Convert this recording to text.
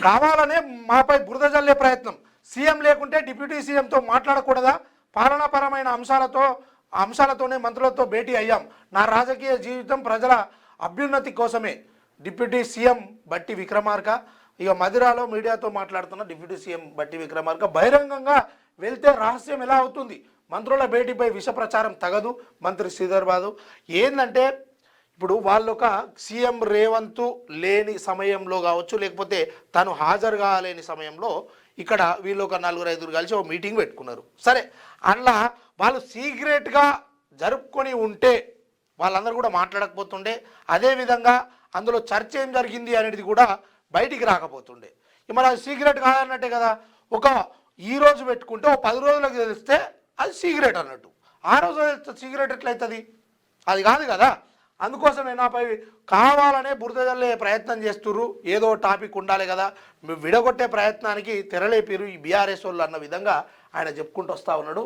కావాలనే మాపై బురద జల్లే ప్రయత్నం. సీఎం లేకుంటే డిప్యూటీ సీఎంతో మాట్లాడకూడదా? పాలనాపరమైన అంశాలతోనే మంత్రులతో భేటీ అయ్యాం. నా రాజకీయ జీవితం ప్రజల అభ్యున్నతి కోసమే. డిప్యూటీ సీఎం బట్టి విక్రమార్క. ఇక మదిరాలో మీడియాతో మాట్లాడుతున్న డిప్యూటీ సీఎం బట్టి విక్రమార్క బహిరంగంగా వెళ్తే రహస్యం ఎలా అవుతుంది? మంత్రుల భేటీపై విష ప్రచారం తగదు. మంత్రి శ్రీధర్ బాబు ఏంటంటే, ఇప్పుడు వాళ్ళు ఒక సీఎం రేవంత్ లేని సమయంలో కావచ్చు, లేకపోతే తను హాజరు కాలేని సమయంలో ఇక్కడ వీళ్ళు ఒక 4-5 కలిసి ఒక మీటింగ్ పెట్టుకున్నారు. సరే, అందులో వాళ్ళు సీక్రెట్గా జరుపుకొని ఉంటే వాళ్ళందరూ కూడా మాట్లాడకపోతుండే. అదేవిధంగా అందులో చర్చ ఏం జరిగింది అనేది కూడా బయటికి రాకపోతుండే. మరి అది సీక్రెట్ కాదన్నట్టే కదా. ఒక ఈరోజు పెట్టుకుంటే ఒక 10 రోజులకు తెలిస్తే అది సీక్రెట్ అన్నట్టు. ఆ రోజు సీక్రెట్ ఎట్లయితుంది? అది కాదు కదా. అందుకోసమే నాపై కావాలనే బురద జల్లే ప్రయత్నం చేస్తుర్రు. ఏదో టాపిక్ ఉండాలి కదా, విడగొట్టే ప్రయత్నానికి తెరలేపిరు ఈ బీఆర్ఎస్ వాళ్ళు అన్న విధంగా ఆయన చెప్పుకుంటూ వస్తూ ఉన్నాడు.